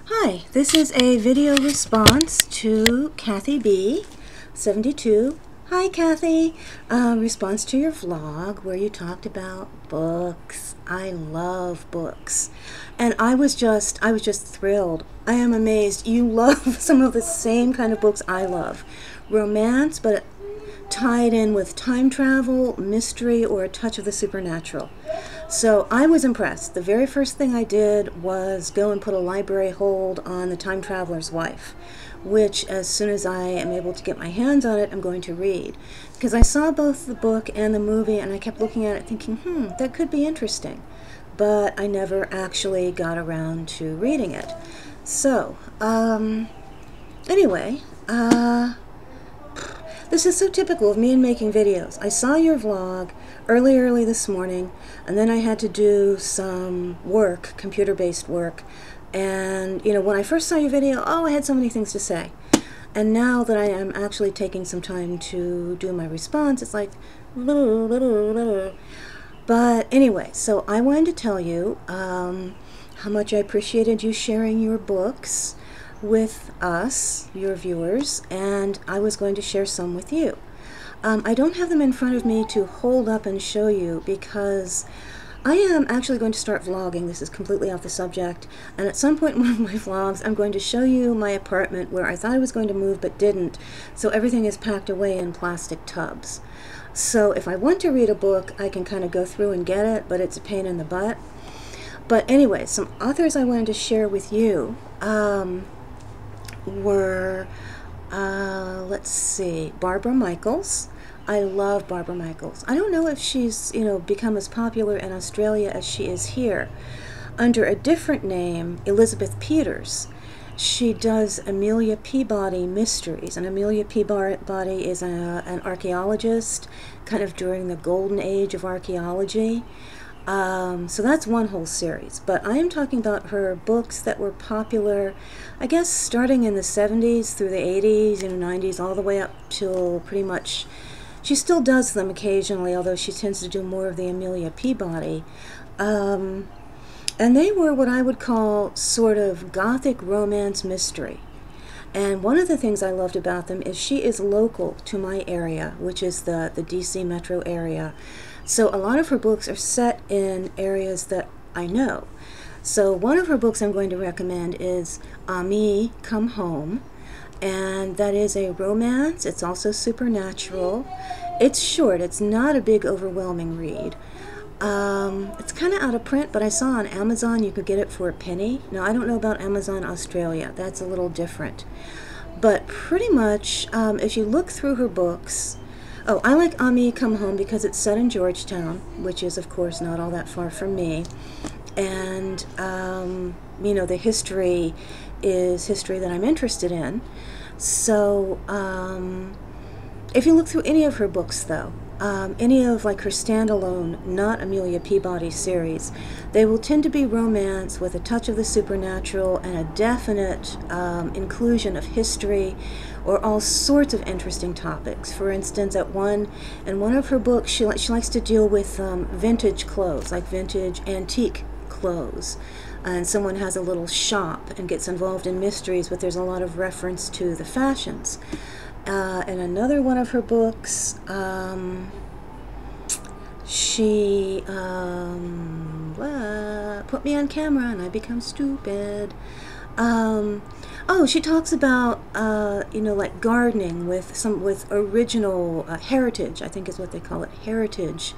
Hi, this is a video response to cathibee72's. Hi Kathy, response to your vlog where you talked about books. I love books, and I was just thrilled. I am amazed. You love some of the same kind of books I love, romance, but tied in with time travel, mystery, or a touch of the supernatural. So I was impressed. The very first thing I did was go and put a library hold on The Time Traveler's Wife, which as soon as I am able to get my hands on it, I'm going to read. Because I saw both the book and the movie, and I kept looking at it thinking, that could be interesting. But I never actually got around to reading it. So, anyway, this is so typical of me in making videos. I saw your vlog early this morning, and then I had to do some work, computer-based work. And, you know, when I first saw your video, I had so many things to say. And now that I am actually taking some time to do my response, it's like, But anyway, so I wanted to tell you how much I appreciated you sharing your books with us, your viewers, and I was going to share some with you. I don't have them in front of me to hold up and show you because I am actually going to start vlogging. This is completely off the subject, and at some point in one of my vlogs I'm going to show you my apartment where I thought I was going to move but didn't, so everything is packed away in plastic tubs. So if I want to read a book, I can kind of go through and get it, but it's a pain in the butt. But anyway, some authors I wanted to share with you were, let's see, Barbara Michaels. I love Barbara Michaels. I don't know if she's, become as popular in Australia as she is here. Under a different name, Elizabeth Peters, she does Amelia Peabody mysteries. And Amelia Peabody is an archaeologist, kind of during the golden age of archaeology. So that's one whole series, but I am talking about her books that were popular, I guess, starting in the 70s through the 80s, 90s, all the way up till pretty much, she still does them occasionally, although she tends to do more of the Amelia Peabody. And they were what I would call sort of gothic romance mystery. And one of the things I loved about them is she is local to my area, which is the DC metro area. So a lot of her books are set in areas that I know. So one of her books I'm going to recommend is Ammie, Come Home. And that is a romance. It's also supernatural. It's short. It's not a big, overwhelming read. It's kind of out of print, but I saw on Amazon you could get it for a penny. Now, I don't know about Amazon Australia. That's a little different. But pretty much, if you look through her books... Oh, I like Ammie, Come Home because it's set in Georgetown, which is, of course, not all that far from me. And, the history is history that I'm interested in. So, if you look through any of her books, though, any of like her standalone, not Amelia Peabody series, they will tend to be romance with a touch of the supernatural and a definite inclusion of history or all sorts of interesting topics. For instance, in one of her books, she likes to deal with vintage clothes, like vintage antique clothes. And someone has a little shop and gets involved in mysteries, but there's a lot of reference to the fashions. In another one of her books, she put me on camera and I become stupid. She talks about like gardening with original heritage, I think is what they call it, heritage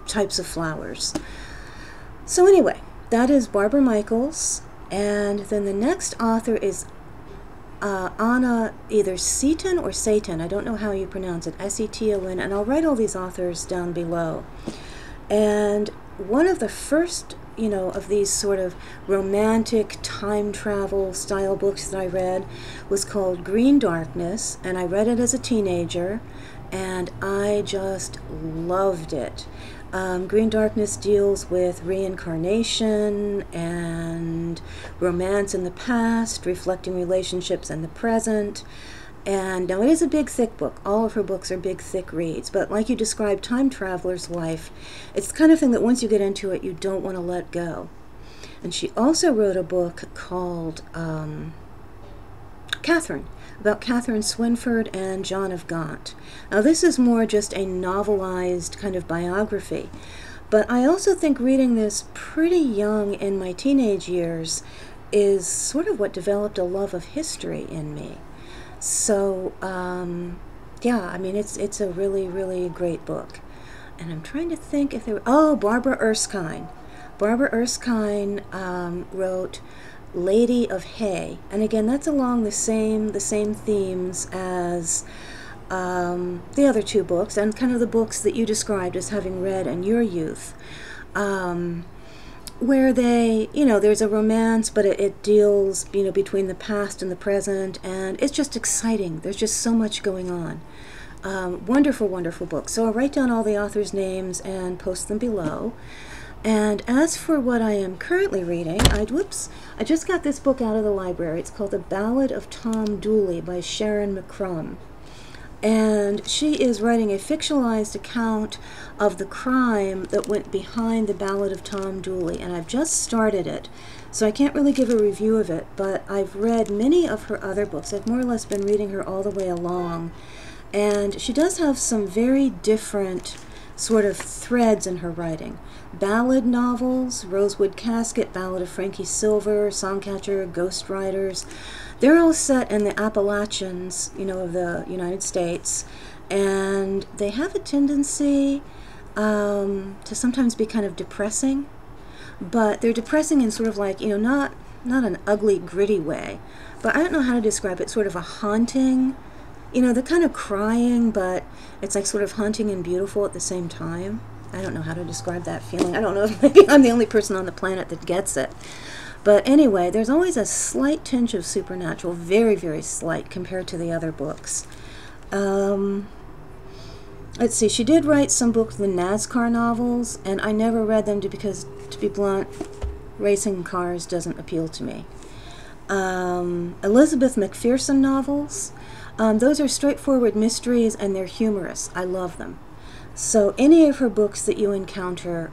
types of flowers. So anyway, that is Barbara Michaels, and then the next author is Anya, either Seton or Seton, I don't know how you pronounce it, S-E-T-O-N, and I'll write all these authors down below. And one of the first, of these sort of romantic time travel style books that I read was called Green Darkness, and I read it as a teenager, and I just loved it. Green Darkness deals with reincarnation and romance in the past, reflecting relationships in the present. And now it is a big, thick book. All of her books are big, thick reads. But like you described, Time Traveler's Wife, it's the kind of thing that once you get into it, you don't want to let go. And she also wrote a book called Katherine, about Katherine Swynford and John of Gaunt. Now this is more just a novelized kind of biography, but I also think reading this pretty young in my teenage years is sort of what developed a love of history in me. So yeah, I mean, it's a really, really great book. And I'm trying to think if there were, oh, Barbara Erskine. Barbara Erskine wrote Lady of Hay, and again, that's along the same themes as the other two books, and kind of the books that you described as having read in your youth, where they, you know, there's a romance, but it deals, you know, between the past and the present, and it's just exciting. There's just so much going on. Wonderful, wonderful book. So I'll write down all the authors' names and post them below. And as for what I am currently reading, I just got this book out of the library. It's called The Ballad of Tom Dooley by Sharon McCrum. And she is writing a fictionalized account of the crime that went behind The Ballad of Tom Dooley. And I've just started it, so I can't really give a review of it, but I've read many of her other books. I've more or less been reading her all the way along. And she does have some very different sort of threads in her writing. Ballad novels, Rosewood Casket, Ballad of Frankie Silver, Songcatcher, Ghost Riders. They're all set in the Appalachians, you know, of the United States. And they have a tendency to sometimes be kind of depressing. But they're depressing in sort of like, you know, not an ugly, gritty way. But I don't know how to describe it, sort of a haunting. You know, they're kind of crying, but it's like sort of haunting and beautiful at the same time. I don't know how to describe that feeling. I don't know if maybe I'm the only person on the planet that gets it. But anyway, there's always a slight tinge of supernatural, very, very slight compared to the other books. Let's see, she did write some books, the NASCAR novels, and I never read them because, to be blunt, racing cars doesn't appeal to me. Elizabeth McPherson novels. Those are straightforward mysteries, and they're humorous. I love them. So any of her books that you encounter,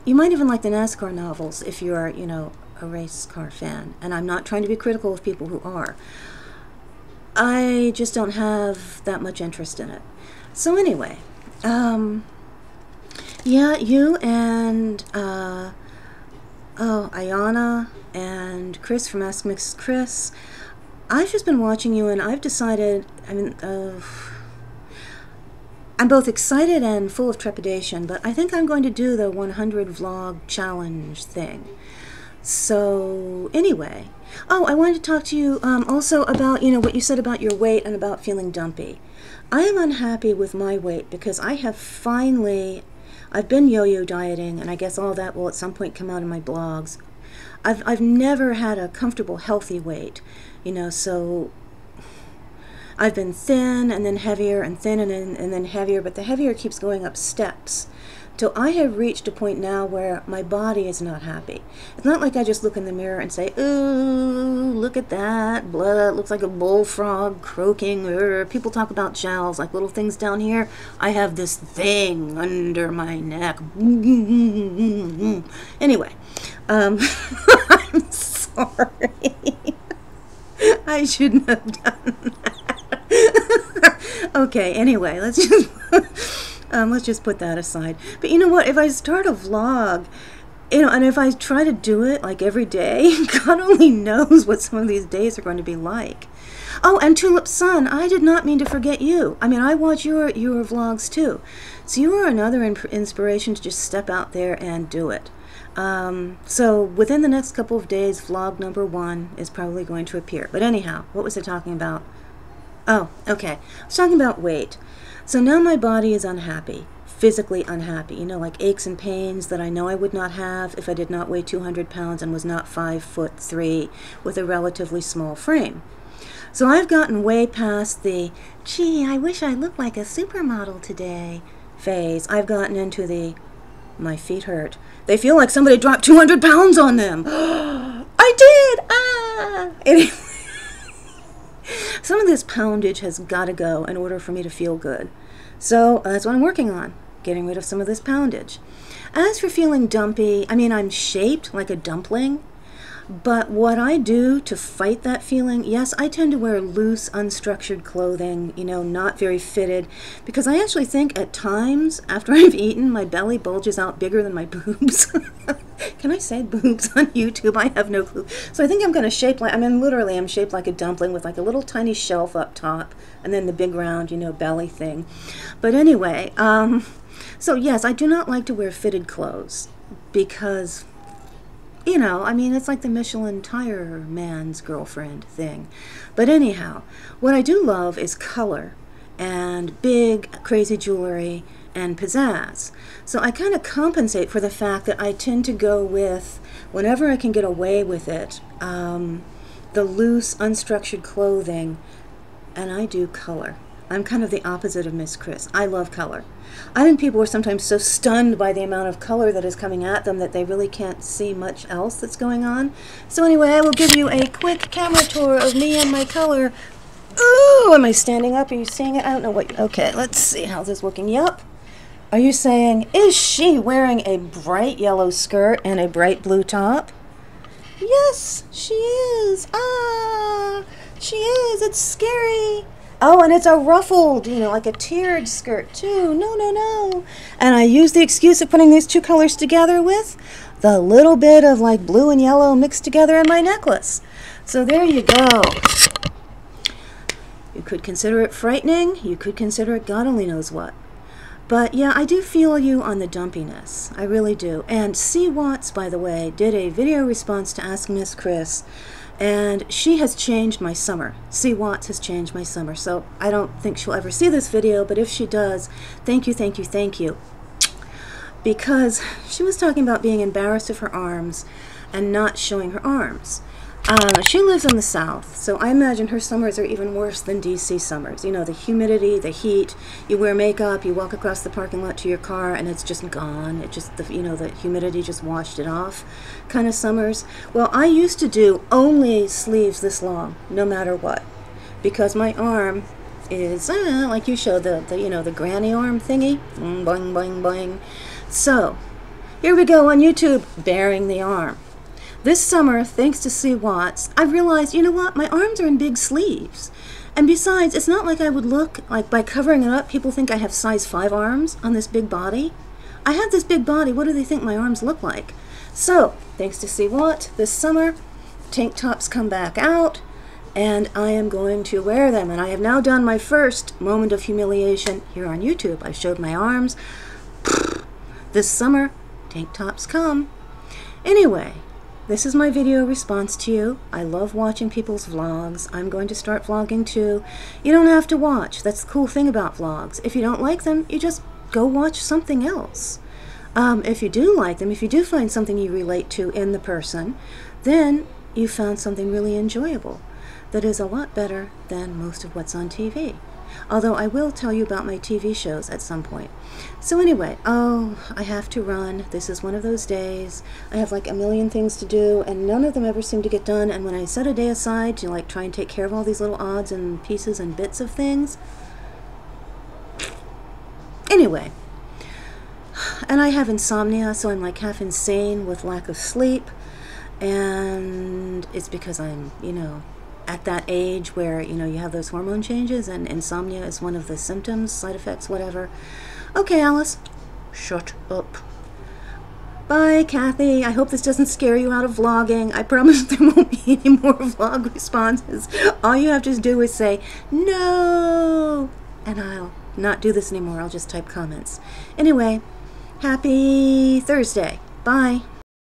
you might even like the NASCAR novels if you're, you know, a race car fan. And I'm not trying to be critical of people who are. I just don't have that much interest in it. So anyway, yeah, you and, Ayana and Chris from Ask Mix Chris, I've just been watching you, and I've decided, I mean, I'm both excited and full of trepidation, but I think I'm going to do the 100 vlog challenge thing. So anyway, oh, I wanted to talk to you also about, you know, what you said about your weight and about feeling dumpy. I am unhappy with my weight because I have finally, I've been yo-yo dieting, and I guess all that will at some point come out in my blogs. I've never had a comfortable, healthy weight, you know, so I've been thin and then heavier and thin and then heavier, but the heavier keeps going up steps. So I have reached a point now where my body is not happy. It's not like I just look in the mirror and say, ooh, look at that, blood, looks like a bullfrog croaking. People talk about jowls, like little things down here. I have this thing under my neck. Anyway, I'm sorry. I shouldn't have done that. Okay, anyway, let's just put that aside. But you know what? If I start a vlog, you know, and if I try to do it like every day, God only knows what some of these days are going to be like. Oh, and Tulip Sun, I did not mean to forget you. I mean, I watch your vlogs too. So you are another inspiration to just step out there and do it. So within the next couple of days, vlog number 1 is probably going to appear. But anyhow, what was I talking about? Oh, okay. I was talking about weight. So now my body is unhappy, physically unhappy, you know, like aches and pains that I know I would not have if I did not weigh 200 pounds and was not 5'3" with a relatively small frame. So I've gotten way past the, gee, I wish I looked like a supermodel today phase. I've gotten into the, my feet hurt. They feel like somebody dropped 200 pounds on them. I did! Ah! Anyway. Some of this poundage has got to go in order for me to feel good. So that's what I'm working on. getting rid of some of this poundage. As for feeling dumpy, I mean, I'm shaped like a dumpling, but what I do to fight that feeling, yes, I tend to wear loose, unstructured clothing, you know, not very fitted, because I actually think at times after I've eaten, my belly bulges out bigger than my boobs. Can I say boobs on YouTube? I have no clue. So I think I'm going to shape like, I mean, literally I'm shaped like a dumpling with like a little tiny shelf up top and then the big round, you know, belly thing. But anyway, so yes, I do not like to wear fitted clothes because, you know, I mean, it's like the Michelin tire man's girlfriend thing. But anyhow, what I do love is color and big, crazy jewelry and pizzazz. So I kind of compensate for the fact that I tend to go with, whenever I can get away with it, the loose, unstructured clothing, and I do color. I'm kind of the opposite of Miss Chris. I love color. I think people are sometimes so stunned by the amount of color that is coming at them that they really can't see much else that's going on. So anyway, I will give you a quick camera tour of me and my color. Ooh, am I standing up? Are you seeing it? I don't know what. Okay, let's see. How's this looking? Yup. Are you saying, is she wearing a bright yellow skirt and a bright blue top? Yes, she is. Ah, she is. It's scary. Oh, and it's a ruffled, you know, like a tiered skirt, too. No, no, no. And I use the excuse of putting these two colors together with the little bit of, like, blue and yellow mixed together in my necklace. So there you go. You could consider it frightening. You could consider it God only knows what. But, yeah, I do feel you on the dumpiness. I really do. And C. Watts, by the way, did a video response to Ask Miss Chris. And she has changed my summer. C. Watts has changed my summer. So I don't think she'll ever see this video, but if she does, thank you, thank you, thank you. Because she was talking about being embarrassed of her arms and not showing her arms. She lives in the South, so I imagine her summers are even worse than DC summers. You know, the humidity, the heat, you wear makeup, you walk across the parking lot to your car, and it's just gone. It just, you know, the humidity just washed it off kind of summers. Well, I used to do only sleeves this long, no matter what, because my arm is, like you showed, you know, the granny arm thingy, boing, boing, boing. So, here we go on YouTube, bearing the arm. This summer, thanks to C. Watts, I realized, you know what, my arms are in big sleeves. And besides, it's not like I would look, like by covering it up, people think I have size 5 arms on this big body. I have this big body, what do they think my arms look like? So, thanks to C. Watts, this summer, tank tops come back out, and I am going to wear them. And I have now done my first moment of humiliation here on YouTube. I showed my arms. This summer, tank tops come. Anyway, this is my video response to you. I love watching people's vlogs. I'm going to start vlogging too. You don't have to watch. That's the cool thing about vlogs. If you don't like them, you just go watch something else. If you do like them, if you do find something you relate to in the person, then you found something really enjoyable that is a lot better than most of what's on TV. Although I will tell you about my TV shows at some point. So anyway, oh, I have to run. This is one of those days. I have like a million things to do, and none of them ever seem to get done. And when I set a day aside to like try and take care of all these little odds and pieces and bits of things. Anyway, and I have insomnia, so I'm like half insane with lack of sleep. And it's because I'm, you know, at that age where, you know, you have those hormone changes, and insomnia is one of the symptoms, side effects, whatever. Okay, Alice, shut up. Bye, Kathy. I hope this doesn't scare you out of vlogging. I promise there won't be any more vlog responses. All you have to do is say, no, and I'll not do this anymore. I'll just type comments. Anyway, happy Thursday. Bye.